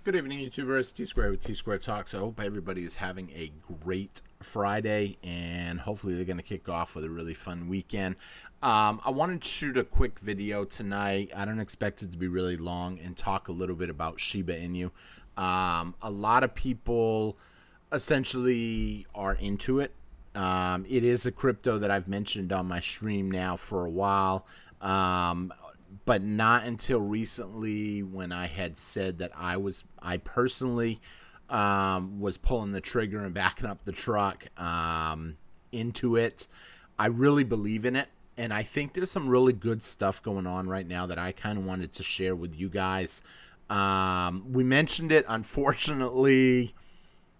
Good evening, YouTubers. Tsquare with Tsquare Talks. I hope everybody is having a great Friday, and hopefully they're going to kick off with a really fun weekend. I wanted to shoot a quick video tonight. I don't expect it to be really long, and talk a little bit about Shiba Inu. A lot of people essentially are into it. It is a crypto that I've mentioned on my stream now for a while. But not until recently, when I had said that I personally was pulling the trigger and backing up the truck into it. I really believe in it, and I think there's some really good stuff going on right now that I kind of wanted to share with you guys. We mentioned it, unfortunately,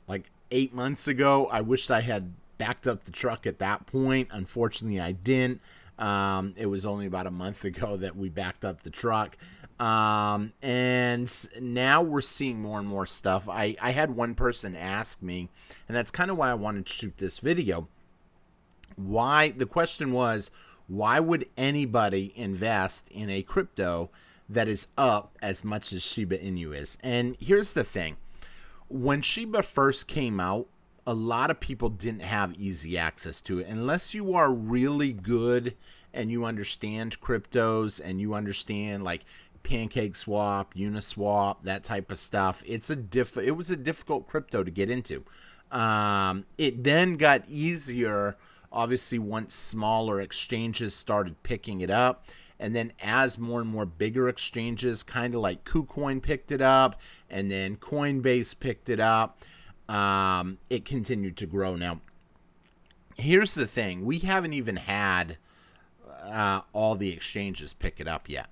like 8 months ago. I wished I had backed up the truck at that point. Unfortunately, I didn't. It was only about a month ago that we backed up the truck. And now we're seeing more and more stuff. I had one person ask me, and that's kind of why I wanted to shoot this video. The question was, why would anybody invest in a crypto that is up as much as Shiba Inu is? And here's the thing. When Shiba first came out, a lot of people didn't have easy access to it. Unless you are really good and you understand cryptos and you understand like Pancake Swap, Uniswap, that type of stuff, it was a difficult crypto to get into. It then got easier, obviously, once smaller exchanges started picking it up. And then as more and more bigger exchanges, kind of like KuCoin, picked it up, and then Coinbase picked it up, it continued to grow. Now, here's the thing. We haven't even had all the exchanges pick it up yet.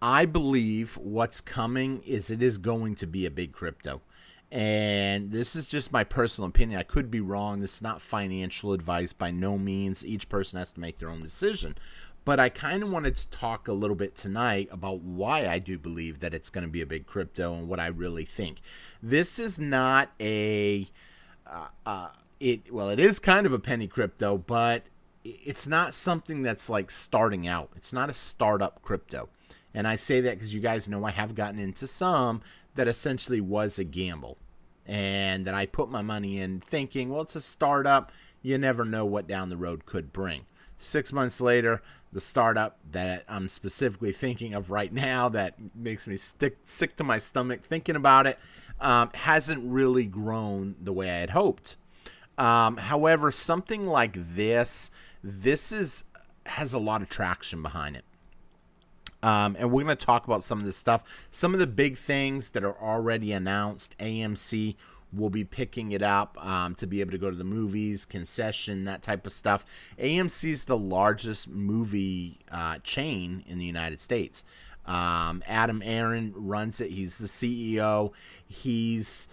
I believe what's coming is it is going to be a big crypto. And this is just my personal opinion. I could be wrong. This is not financial advice by no means. Each person has to make their own decision. But I kind of wanted to talk a little bit tonight about why I do believe that it's going to be a big crypto and what I really think. This is not it is kind of a penny crypto, but it's not something that's like starting out. It's not a startup crypto. And I say that because you guys know I have gotten into some that essentially was a gamble. And that I put my money in thinking, well, it's a startup. You never know what down the road could bring. 6 months later, the startup that I'm specifically thinking of right now that makes me sick to my stomach thinking about it hasn't really grown the way I had hoped. However, something like this has a lot of traction behind it. And we're going to talk about some of this stuff. Some of the big things that are already announced. AMC will be picking it up to be able to go to the movies, concession, that type of stuff. AMC is the largest movie chain in the United States. Adam Aron runs it. He's the CEO. He's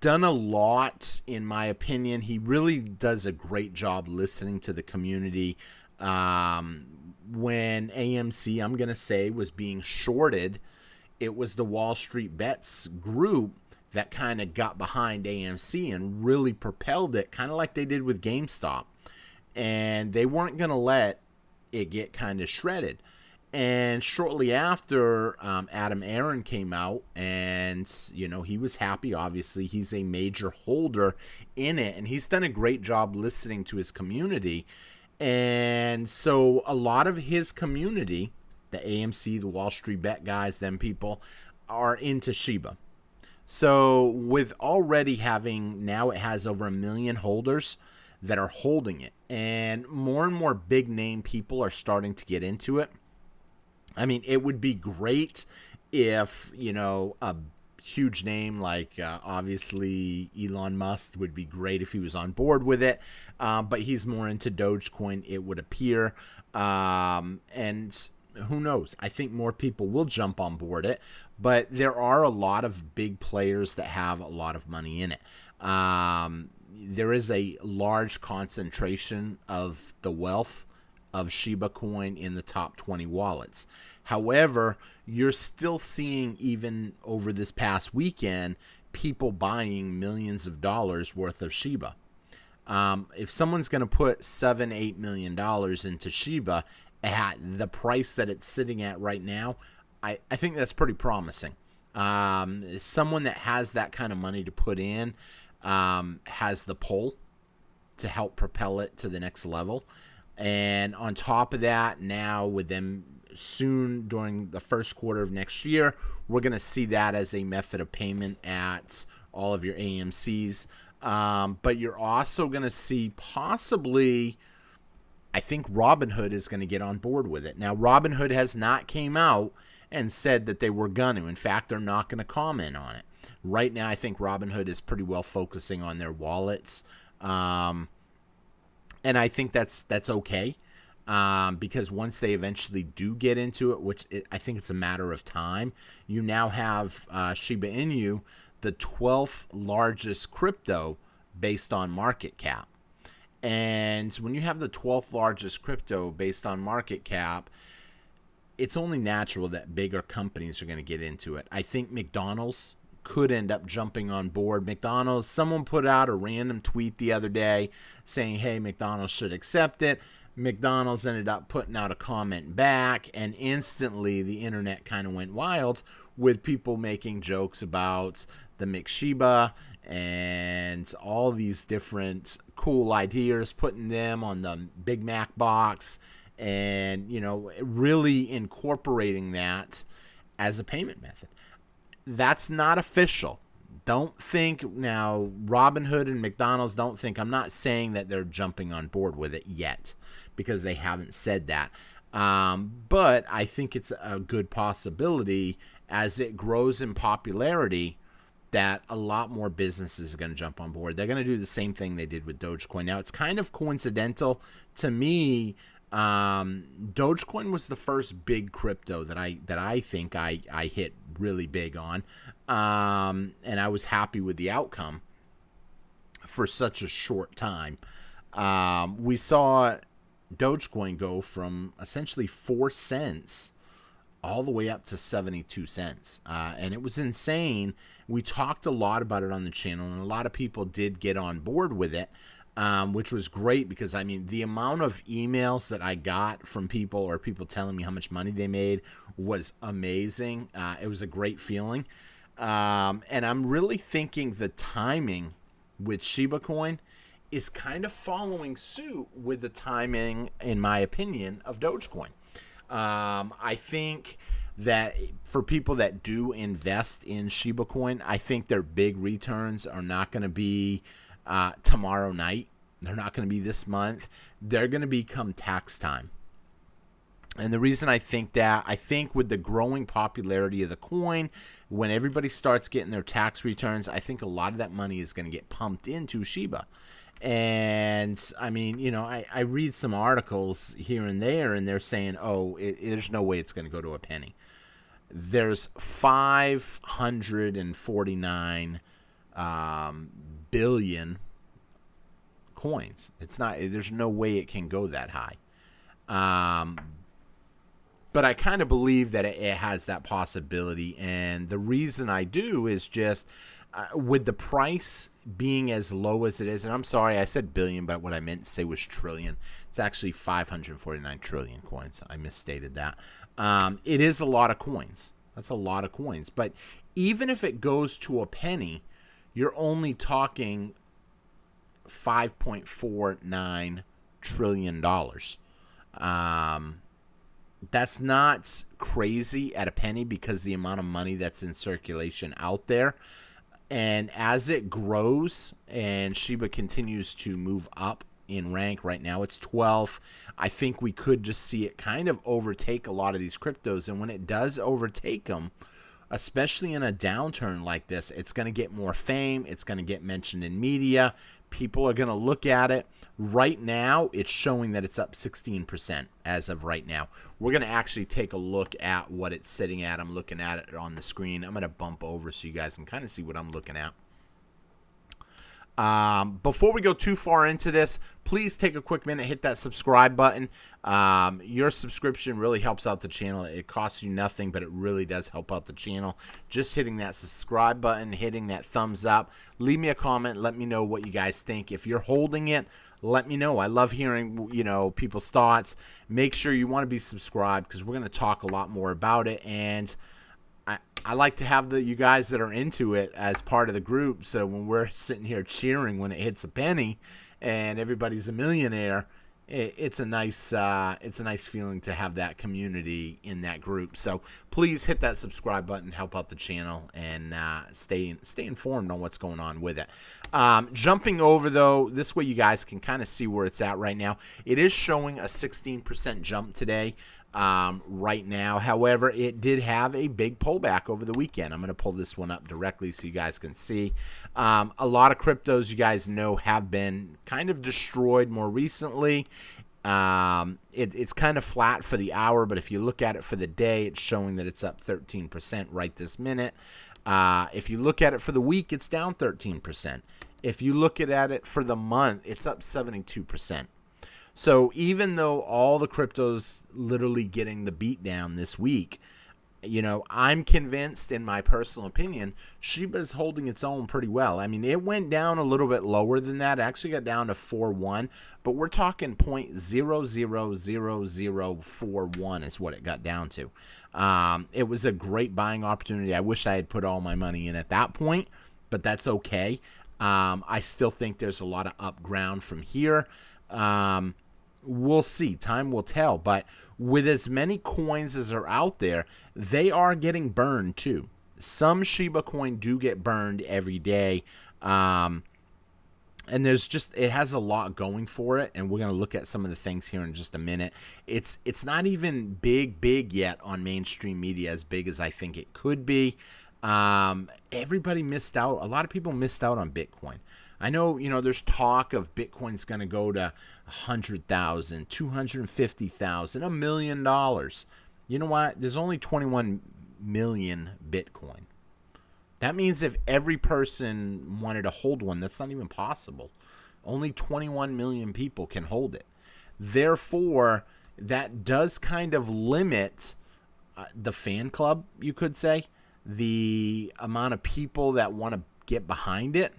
done a lot, in my opinion. He really does a great job listening to the community. When AMC, I'm going to say, was being shorted, it was the Wall Street Bets group that kind of got behind AMC and really propelled it, kind of like they did with GameStop. And they weren't going to let it get kind of shredded. And shortly after, Adam Aron came out, and, you know, he was happy. Obviously, he's a major holder in it, and he's done a great job listening to his community. And so a lot of his community, the AMC, the Wall Street Bet guys, them people, are into Shiba. So with already having, now it has over 1 million holders that are holding it. And more big name people are starting to get into it. I mean, it would be great if, you know, a huge name like obviously Elon Musk would be great if he was on board with it. But he's more into Dogecoin, it would appear. And who knows? I think more people will jump on board it. But there are a lot of big players that have a lot of money in it. There is a large concentration of the wealth of Shiba coin in the top 20 wallets. However, you're still seeing, even over this past weekend, people buying millions of dollars worth of Shiba. If someone's going to put $7-8 million into Shiba at the price that it's sitting at right now, I think that's pretty promising. Someone that has that kind of money to put in has the pull to help propel it to the next level. And on top of that, now with them soon during the first quarter of next year, we're going to see that as a method of payment at all of your AMCs. But you're also going to see possibly, I think Robinhood is going to get on board with it. Now, Robinhood has not came out and said that they were going to. In fact, they're not going to comment on it. Right now, I think Robinhood is pretty well focusing on their wallets. And I think that's okay, because once they eventually do get into it, I think it's a matter of time, you now have Shiba Inu, the 12th largest crypto based on market cap. And when you have the 12th largest crypto based on market cap, it's only natural that bigger companies are going to get into it. I think McDonald's could end up jumping on board. McDonald's, someone put out a random tweet the other day saying, hey, McDonald's should accept it. McDonald's ended up putting out a comment back, and instantly the internet kind of went wild with people making jokes about the McShiba and all these different cool ideas, putting them on the Big Mac box and, you know, really incorporating that as a payment method. That's not official. Don't think now, Robinhood and McDonald's, don't think, I'm not saying that they're jumping on board with it yet because they haven't said that. But I think it's a good possibility as it grows in popularity that a lot more businesses are going to jump on board. They're going to do the same thing they did with Dogecoin. Now, it's kind of coincidental to me. Dogecoin was the first big crypto that I think I hit really big on, and I was happy with the outcome for such a short time. We saw Dogecoin go from essentially 4 cents all the way up to 72 cents, and it was insane. We talked a lot about it on the channel, and a lot of people did get on board with it. Which was great because, I mean, the amount of emails that I got from people or people telling me how much money they made was amazing. It was a great feeling. And I'm really thinking the timing with Shiba Coin is kind of following suit with the timing, in my opinion, of Dogecoin. I think that for people that do invest in Shiba Coin, I think their big returns are not going to be tomorrow night. They're not going to be this month. They're going to become tax time. And the reason I think that, I think with the growing popularity of the coin, when everybody starts getting their tax returns, I think a lot of that money is going to get pumped into Shiba. And I mean, you know, I read some articles here and there, and they're saying, oh, there's no way it's going to go to a penny. There's 549 billion coins. It's not, there's no way it can go that high. But I kind of believe that it has that possibility, and the reason I do is just with the price being as low as it is, and I'm sorry I said billion, but what I meant to say was trillion. It's actually 549 trillion coins. I misstated that. It is a lot of coins. That's a lot of coins. But even if it goes to a penny, you're only talking $5.49 trillion. That's not crazy at a penny because the amount of money that's in circulation out there. And as it grows and Shiba continues to move up in rank, right now it's 12th. I think we could just see it kind of overtake a lot of these cryptos. And when it does overtake them, especially in a downturn like this, it's going to get more fame. It's going to get mentioned in media. People are going to look at it. Right now, it's showing that it's up 16% as of right now. We're going to actually take a look at what it's sitting at. I'm looking at it on the screen. I'm going to bump over so you guys can kind of see what I'm looking at. Before we go too far into this, please take a quick minute, hit that subscribe button. Your subscription really helps out the channel. It costs you nothing, but it really does help out the channel. Just hitting that subscribe button, hitting that thumbs up. Leave me a comment. Let me know what you guys think. If you're holding it, let me know. I love hearing, you know, people's thoughts. Make sure you want to be subscribed because we're going to talk a lot more about it. And I like to have you guys that are into it as part of the group. So when we're sitting here cheering when it hits a penny and everybody's a millionaire, it's a nice feeling to have that community in that group. So please hit that subscribe button, help out the channel, and stay informed on what's going on with it. Jumping over though, this way you guys can kind of see where it's at right now. It is showing a 16% jump today. Right now, however, it did have a big pullback over the weekend. I'm going to pull this one up directly so you guys can see. A lot of cryptos, you guys know, have been kind of destroyed more recently. It's kind of flat for the hour, but if you look at it for the day, it's showing that it's up 13% right this minute. If you look at it for the week, it's down 13%. If you look at it for the month, it's up 72%. So even though all the cryptos literally getting the beat down this week, you know, I'm convinced, in my personal opinion, Shiba's holding its own pretty well. I mean, it went down a little bit lower than that. It actually got down to 4.1, but we're talking 0.000041 is what it got down to. It was a great buying opportunity. I wish I had put all my money in at that point, but that's okay. I still think there's a lot of up ground from here. We'll see. Time will tell. But with as many coins as are out there, they are getting burned too. Some Shiba coin do get burned every day. And it has a lot going for it. And we're going to look at some of the things here in just a minute. It's not even big yet on mainstream media, as big as I think it could be. Everybody missed out. A lot of people missed out on Bitcoin. I know, you know, there's talk of Bitcoin's going to go to 100,000, 250,000, $1 million. You know what? There's only 21 million Bitcoin. That means if every person wanted to hold one, that's not even possible. Only 21 million people can hold it. Therefore, that does kind of limit the fan club, you could say, the amount of people that want to get behind it.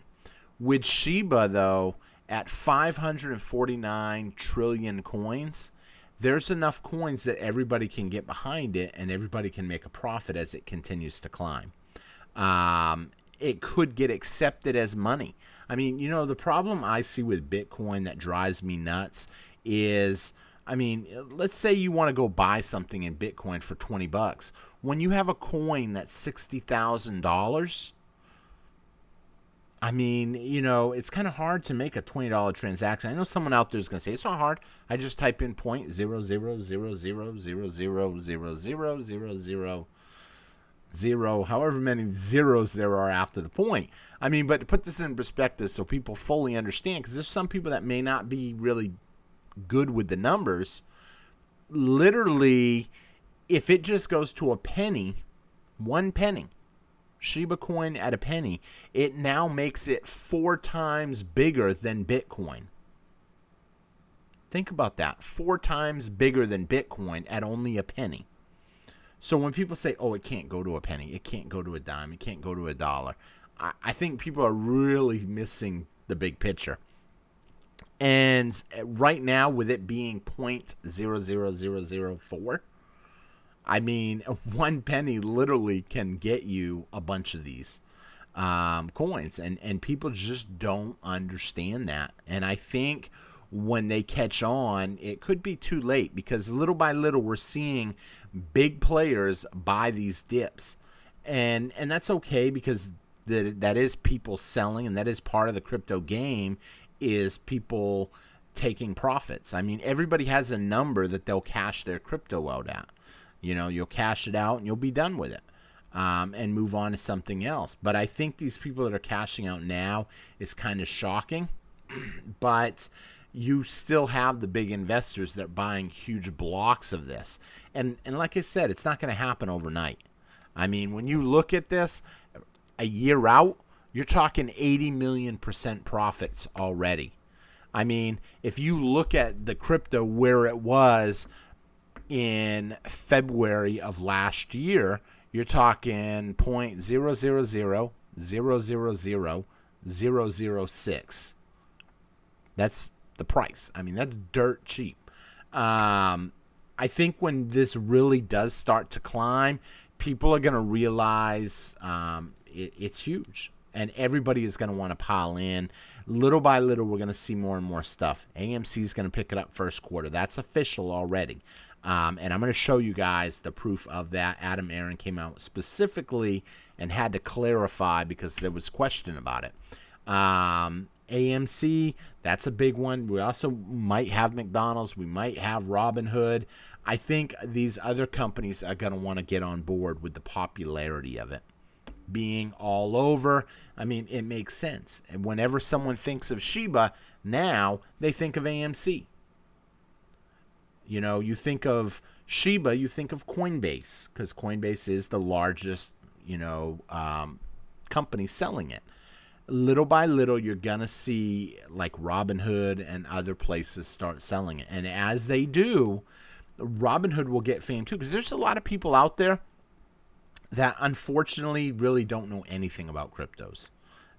With Shiba, though, at 549 trillion coins, there's enough coins that everybody can get behind it and everybody can make a profit as it continues to climb. It could get accepted as money. I mean, you know, the problem I see with Bitcoin that drives me nuts is, I mean, let's say you want to go buy something in Bitcoin for 20 bucks. When you have a coin that's $60,000, I mean, you know, it's kind of hard to make a $20 transaction. I know someone out there is going to say, it's not hard. I just type in 0.0000000000, however many zeros there are after the point. I mean, but to put this in perspective so people fully understand, because there's some people that may not be really good with the numbers. Literally, if it just goes to a penny, 1 penny, Shiba coin at a penny, it now makes it 4 times bigger than Bitcoin. Think about that. 4 times bigger than Bitcoin at only a penny. So when people say, oh, it can't go to a penny, it can't go to a dime, it can't go to a dollar, I think people are really missing the big picture. And right now, with it being 0.00004, I mean, 1 penny literally can get you a bunch of these coins, and people just don't understand that. And I think when they catch on, it could be too late, because little by little we're seeing big players buy these dips, and that's okay, because that is people selling, and that is part of the crypto game, is people taking profits. I mean, everybody has a number that they'll cash their crypto out at. You know, you'll cash it out and you'll be done with it, and move on to something else. But I think these people that are cashing out now is kind of shocking. But you still have the big investors that are buying huge blocks of this. And like I said, it's not going to happen overnight. I mean, when you look at this a year out, you're talking 80 million % profits already. I mean, if you look at the crypto where it was in February of last year, you're talking 0.000000006. That's the price. I mean, that's dirt cheap. I think when this really does start to climb, people are going to realize it's huge, and everybody is going to want to pile in. Little by little, we're going to see more and more stuff. AMC is going to pick it up first quarter. That's official already. And I'm going to show you guys the proof of that. Adam Aaron came out specifically and had to clarify because there was question about it. AMC, that's a big one. We also might have McDonald's. We might have Robinhood. I think these other companies are going to want to get on board with the popularity of it being all over. I mean, it makes sense. And whenever someone thinks of Shiba, now they think of AMC. You know, you think of Shiba, you think of Coinbase, because Coinbase is the largest, company selling it. Little by little, you're going to see like Robinhood and other places start selling it. And as they do, Robinhood will get fame too, because there's a lot of people out there that unfortunately really don't know anything about cryptos.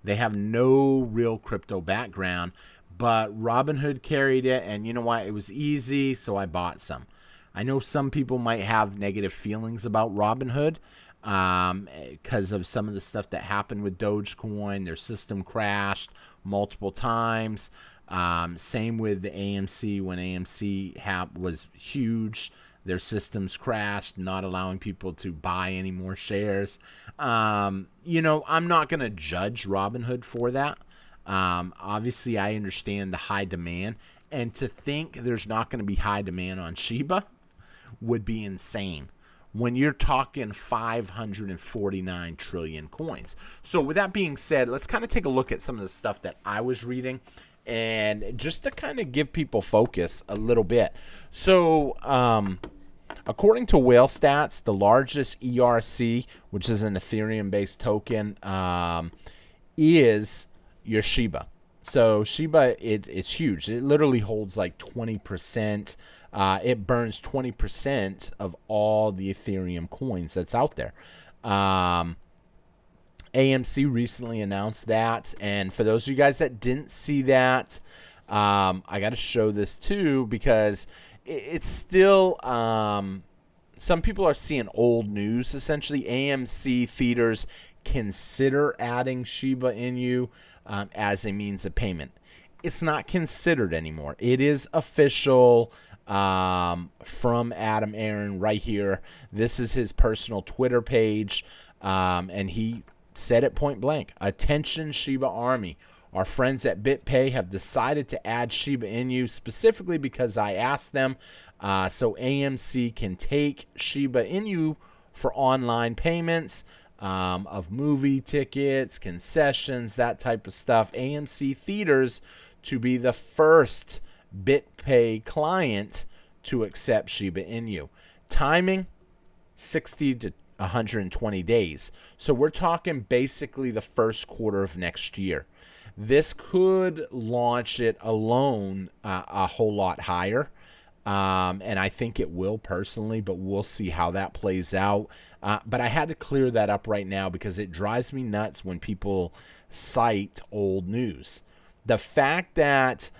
They have no real crypto background, but Robinhood carried it, and you know what? It was easy, so I bought some. I know some people might have negative feelings about Robinhood because of some of the stuff that happened with Dogecoin. Their system crashed multiple times. Same with the AMC. When AMC was huge, their systems crashed, not allowing people to buy any more shares. I'm not going to judge Robinhood for that. Obviously, I understand the high demand. And to think there's not going to be high demand on Shiba would be insane when you're talking 549 trillion coins. So with that being said, let's kind of take a look at some of the stuff that I was reading, and just to kind of give people focus a little bit. So according to Whale Stats, the largest ERC, which is an Ethereum-based token, is your Shiba. So Shiba, it's huge. It literally holds like 20%. It burns 20% of all the Ethereum coins that's out there. AMC recently announced that, and for those of you guys that didn't see that, I got to show this too, because it's still some people are seeing old news. Essentially, AMC theaters consider adding Shiba Inu as a means of payment. It's not considered anymore. It is official from Adam Aaron right here. This is his personal Twitter page, and he said it point blank. Attention, Shiba Army. Our friends at BitPay have decided to add Shiba Inu specifically because I asked them, so AMC can take Shiba Inu for online payments of movie tickets, concessions, that type of stuff. AMC theaters to be the first BitPay client to accept Shiba Inu. Timing, 60 to 120 days. So we're talking basically the first quarter of next year. This could launch it alone a whole lot higher. And I think it will personally, but we'll see how that plays out. But I had to clear that up right now because it drives me nuts when people cite old news. The fact that,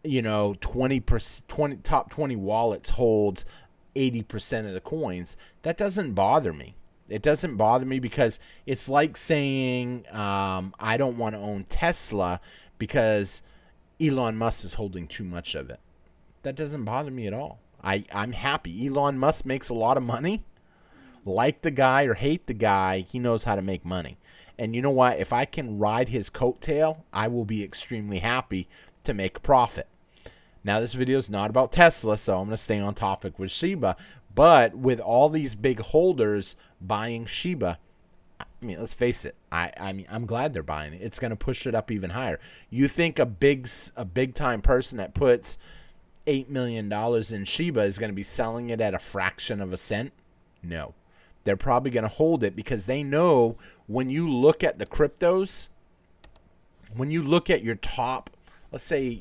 top 20 wallets holds 80% of the coins, that doesn't bother me. It doesn't bother me because it's like saying I don't want to own Tesla because Elon Musk is holding too much of it. That doesn't bother me at all. I'm happy. Elon Musk makes a lot of money. Like the guy or hate the guy, he knows how to make money. And you know what? If I can ride his coattail, I will be extremely happy to make a profit. Now, this video is not about Tesla, so I'm going to stay on topic with Shiba. But with all these big holders buying Shiba, I mean, let's face it. I'm glad they're buying it. It's going to push it up even higher. You think a big time person that puts $8 million in Shiba is going to be selling it at a fraction of a cent? No. They're probably going to hold it because they know when you look at the cryptos, when you look at your top, let's say,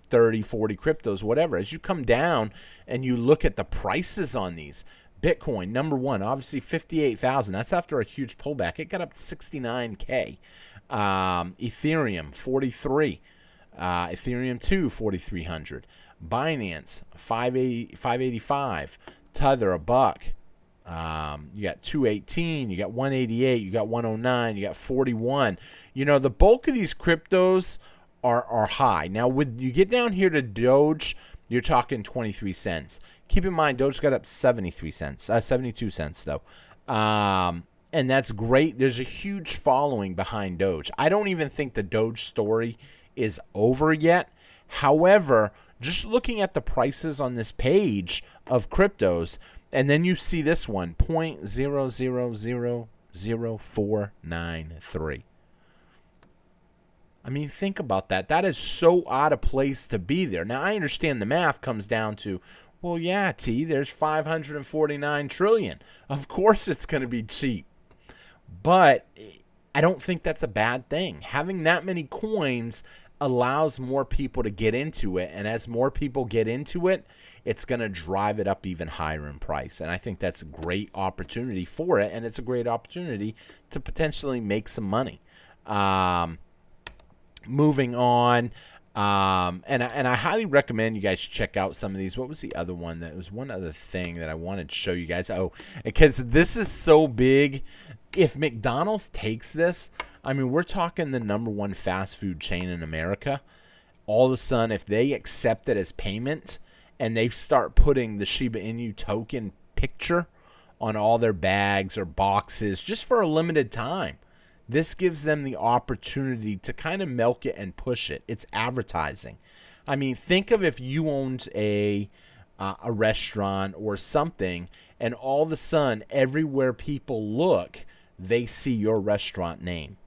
30, 40 cryptos, whatever, as you come down and you look at the prices on these, Bitcoin, number one, obviously 58,000. That's after a huge pullback. It got up to 69K. Ethereum, 43. Ethereum 2, 4,300. Binance, 585. Tether, $1. You got 218, you got 188, you got 109, you got 41. You know, the bulk of these cryptos are high. Now, when you get down here to Doge, you're talking 23 cents. Keep in mind, Doge got up 73 cents, 72 cents though. And that's great. There's a huge following behind Doge. I don't even think the Doge story is over yet. However, just looking at the prices on this page of cryptos, and then you see this one, 0.0000493. I mean, think about that. That is so out of place to be there. Now, I understand the math comes down to, well, yeah, T, there's 549 trillion. Of course it's going to be cheap. But I don't think that's a bad thing. Having that many coins allows more people to get into it. And as more people get into it, it's going to drive it up even higher in price. And I think that's a great opportunity for it. And it's a great opportunity to potentially make some money. Moving on. And I highly recommend you guys check out some of these. What was the other one? That was one other thing that I wanted to show you guys. Oh, because this is so big. If McDonald's takes this, I mean, we're talking the #1 fast food chain in America. All of a sudden, if they accept it as payment and they start putting the Shiba Inu token picture on all their bags or boxes just for a limited time, this gives them the opportunity to kind of milk it and push it. It's advertising. I mean, think of if you owned a restaurant or something, and all of a sudden, everywhere people look, they see your restaurant name.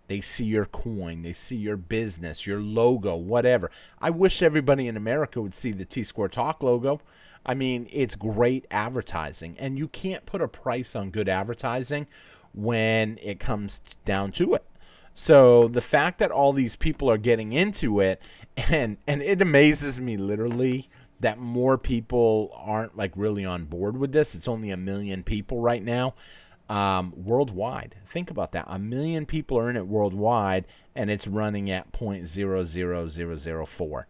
They see your coin. They see your business, your logo, whatever. I wish everybody in America would see the Tsquare Talk logo. I mean, it's great advertising. And you can't put a price on good advertising when it comes down to it. So the fact that all these people are getting into it, and it amazes me literally that more people aren't like really on board with this. It's only 1 million people right now. Worldwide. Think about that. 1 million people are in it worldwide, and it's running at 0.00004.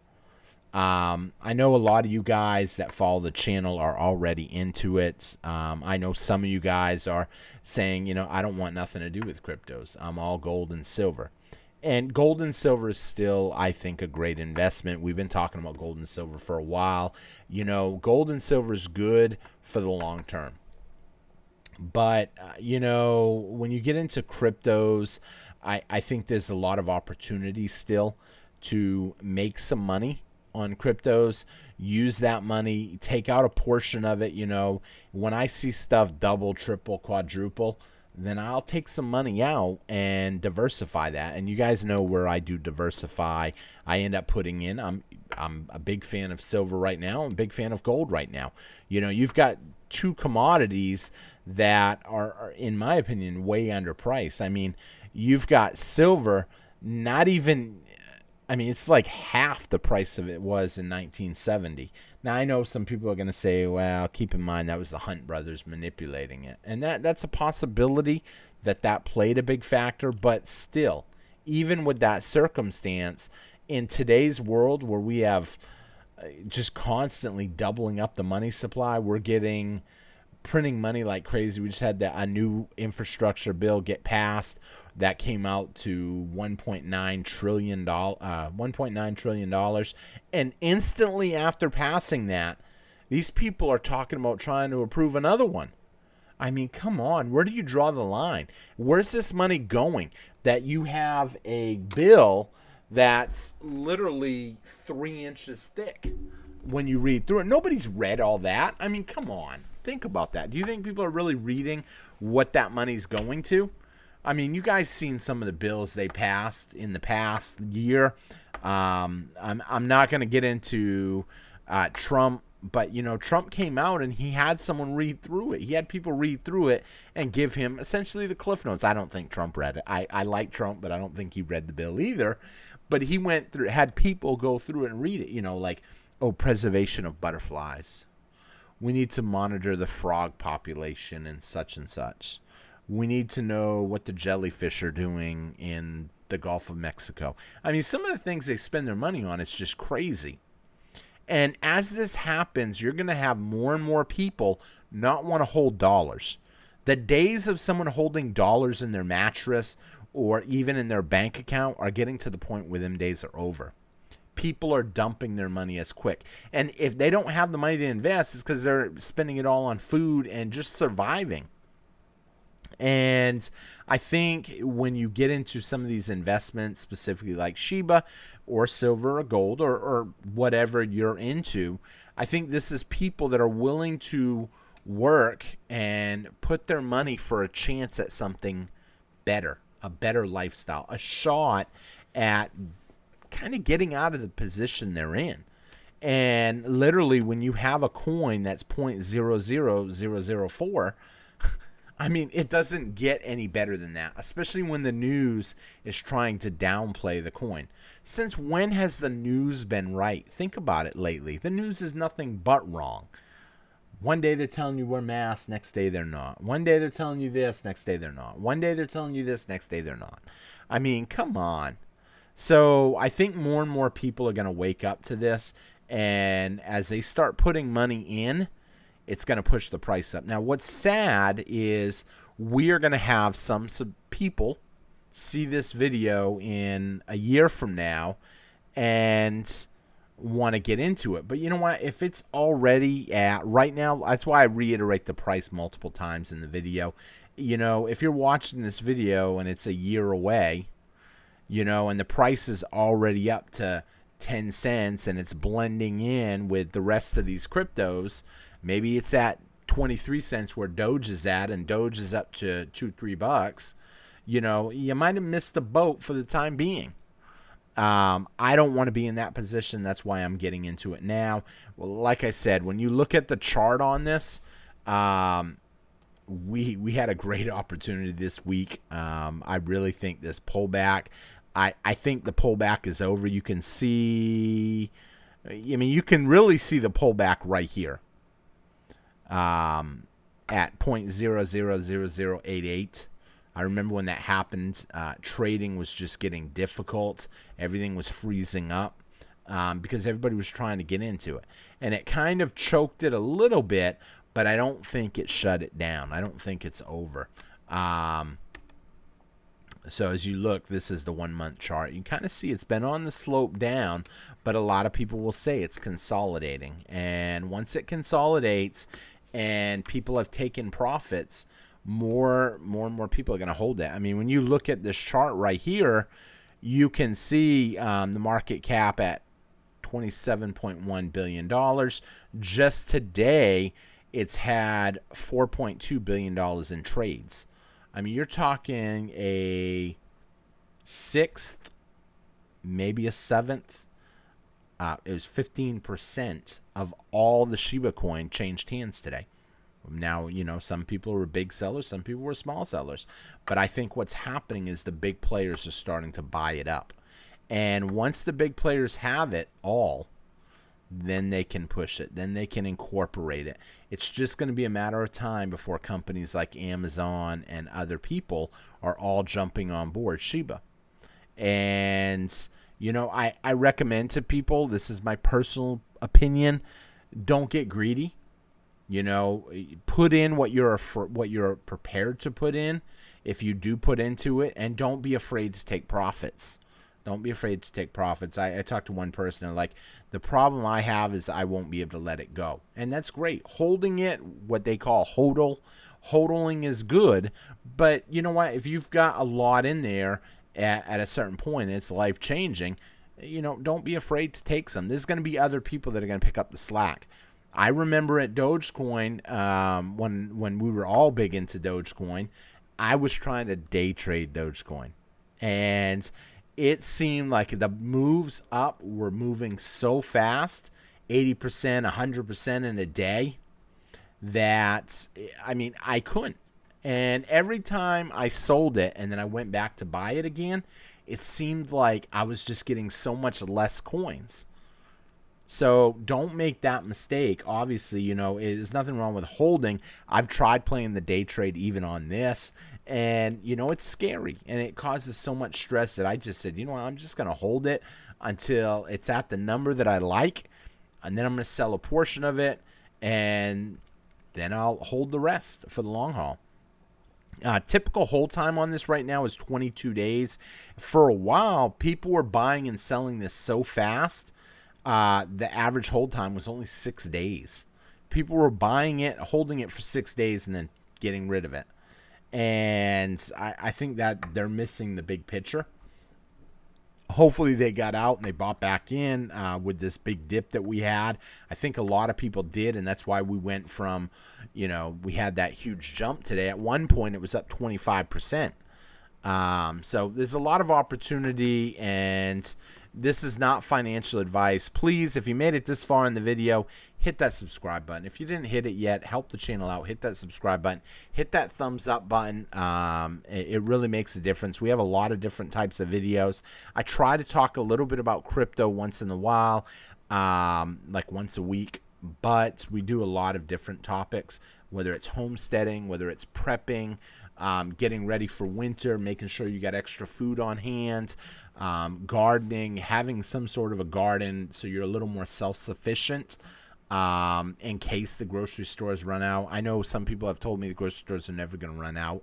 I know a lot of you guys that follow the channel are already into it. I know some of you guys are saying, you know, I don't want nothing to do with cryptos. I'm all gold and silver. And gold and silver is still, I think, a great investment. We've been talking about gold and silver for a while. You know, gold and silver is good for the long term. But, you know, when you get into cryptos, I think there's a lot of opportunity still to make some money on cryptos. Use that money, take out a portion of it. You know, when I see stuff double, triple, quadruple, then I'll take some money out and diversify that. And you guys know where I do diversify. I end up putting in, I'm a big fan of silver right now. I'm a big fan of gold right now. You know, you've got two commodities that are, in my opinion, way underpriced. I mean, you've got silver, not even, I mean, it's like half the price of it was in 1970. Now, I know some people are going to say, well, keep in mind that was the Hunt brothers manipulating it. And that's a possibility that played a big factor. But still, even with that circumstance, in today's world where we have just constantly doubling up the money supply, we're printing money like crazy. We just had a new infrastructure bill get passed that came out to $1.9 trillion. And instantly after passing that, these people are talking about trying to approve another one. I mean, come on. Where do you draw the line? Where's this money going? That you have a bill that's literally 3 inches thick when you read through it. Nobody's read all that. I mean, come on. Think about that. Do you think people are really reading what that money's going to? I mean, you guys seen some of the bills they passed in the past year. I'm not going to get into Trump, but, you know, Trump came out and he had someone read through it. He had people read through it and give him essentially the Cliff Notes. I don't think Trump read it. I like Trump, but I don't think he read the bill either. But he went through, had people go through it and read it, you know, like, oh, preservation of butterflies. We need to monitor the frog population and such and such. We need to know what the jellyfish are doing in the Gulf of Mexico. I mean, some of the things they spend their money on, it's just crazy. And as this happens, you're going to have more and more people not want to hold dollars. The days of someone holding dollars in their mattress or even in their bank account are getting to the point where them days are over. People are dumping their money as quick. And if they don't have the money to invest, it's because they're spending it all on food and just surviving. And I think when you get into some of these investments, specifically like Shiba or silver or gold or whatever you're into, I think this is people that are willing to work and put their money for a chance at something better, a better lifestyle, a shot at kind of getting out of the position they're in. And literally, when you have a coin that's 0.00004, I mean, it doesn't get any better than that, especially when the news is trying to downplay the coin. Since when has the news been right? Think about it lately. The news is nothing but wrong. One day they're telling you wear masks, next day they're not. One day they're telling you this, next day they're not. One day they're telling you this, next day they're not. I mean, come on. So I think more and more people are going to wake up to this, and as they start putting money in, it's going to push the price up. Now, what's sad is we are going to have some people see this video in a year from now and want to get into it. But you know what? If it's already at right now, that's why I reiterate the price multiple times in the video. You know, if you're watching this video and it's a year away, you know, and the price is already up to 10 cents and it's blending in with the rest of these cryptos, maybe it's at 23 cents where Doge is at, and Doge is up to $2-3. You know, you might have missed the boat for the time being. I don't want to be in that position. That's why I'm getting into it now. Well, like I said, when you look at the chart on this, we had a great opportunity this week. I really think this pullback, I think the pullback is over. You can see, I mean, you can really see the pullback right here. At 0.000088. I remember when that happened, trading was just getting difficult. Everything was freezing up because everybody was trying to get into it. And it kind of choked it a little bit, but I don't think it shut it down. I don't think it's over. So as you look, this is the 1 month chart. You kind of see it's been on the slope down, but a lot of people will say it's consolidating. And once it consolidates and people have taken profits, more and more people are going to hold that. I mean, when you look at this chart right here, you can see the market cap at $27.1 billion. Just today, it's had $4.2 billion in trades. I mean, you're talking a sixth, maybe a seventh. It was 15% of all the Shiba coin changed hands today. Now, you know, some people were big sellers, some people were small sellers. But I think what's happening is the big players are starting to buy it up. And once the big players have it all, then they can push it. Then they can incorporate it. It's just going to be a matter of time before companies like Amazon and other people are all jumping on board Shiba. And, you know, I recommend to people, this is my personal opinion, don't get greedy. You know, put in what you're prepared to put in if you do put into it, and don't be afraid to take profits. Don't be afraid to take profits. I talked to one person and like, the problem I have is I won't be able to let it go. And that's great. Holding it, what they call hodling is good. But you know what? If you've got a lot in there at a certain point, it's life-changing, you know, don't be afraid to take some. There's going to be other people that are going to pick up the slack. I remember at Dogecoin, when we were all big into Dogecoin, I was trying to day trade Dogecoin. And it seemed like the moves up were moving so fast, 80%, 100% in a day, that, I mean, I couldn't. And every time I sold it and then I went back to buy it again, it seemed like I was just getting so much less coins. So don't make that mistake. Obviously, you know, there's nothing wrong with holding. I've tried playing the day trade even on this, and, you know, it's scary, and it causes so much stress that I just said, you know what, I'm just going to hold it until it's at the number that I like, and then I'm going to sell a portion of it and then I'll hold the rest for the long haul. Typical hold time on this right now is 22 days. For a while, people were buying and selling this so fast, the average hold time was only 6 days. People were buying it, holding it for 6 days, and then getting rid of it. And I think that they're missing the big picture. Hopefully they got out and they bought back in with this big dip that we had. I think a lot of people did, and that's why we went from, we had that huge jump today. At one point, it was up 25%. So there's a lot of opportunity, and this is not financial advice. Please, if you made it this far in the video, hit that subscribe button. If you didn't hit it yet, help the channel out. Hit that subscribe button. Hit that thumbs up button. It really makes a difference. We have a lot of different types of videos. I try to talk a little bit about crypto once in a while, like once a week, but we do a lot of different topics, whether it's homesteading, whether it's prepping, getting ready for winter, making sure you got extra food on hand, gardening, having some sort of a garden so you're a little more self-sufficient in case the grocery stores run out. I know some people have told me the grocery stores are never going to run out.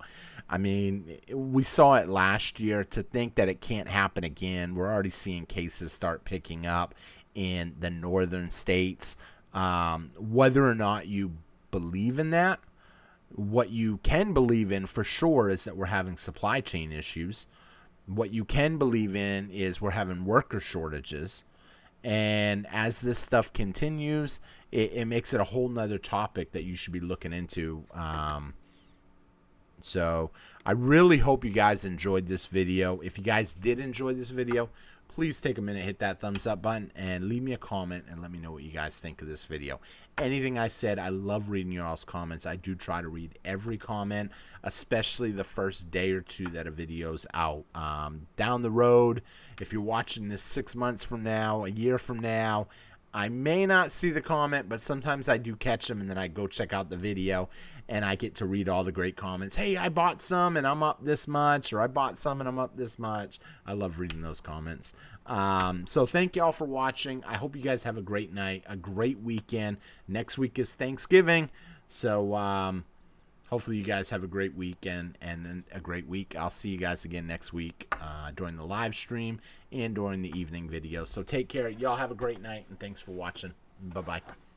I mean, we saw it last year. To think that it can't happen again, we're already seeing cases start picking up in the northern states. Whether or not you believe in that, what you can believe in for sure is that we're having supply chain issues. What you can believe in is we're having worker shortages. And as this stuff continues, it makes it a whole nother topic that you should be looking into. So I really hope you guys enjoyed this video. If you guys did enjoy this video, please take a minute, hit that thumbs up button, and leave me a comment and let me know what you guys think of this video. Anything I said, I love reading your all's comments. I do try to read every comment, especially the first day or two that a video's out. Down the road, if you're watching this 6 months from now, a year from now, I may not see the comment, but sometimes I do catch them, and then I go check out the video, and I get to read all the great comments. Hey, I bought some, and I'm up this much, or I bought some, and I'm up this much. I love reading those comments. So thank y'all for watching. I hope you guys have a great night, a great weekend. Next week is Thanksgiving, so hopefully you guys have a great weekend and a great week. I'll see you guys again next week during the live stream and during the evening video. So take care. Y'all have a great night, and thanks for watching. Bye-bye.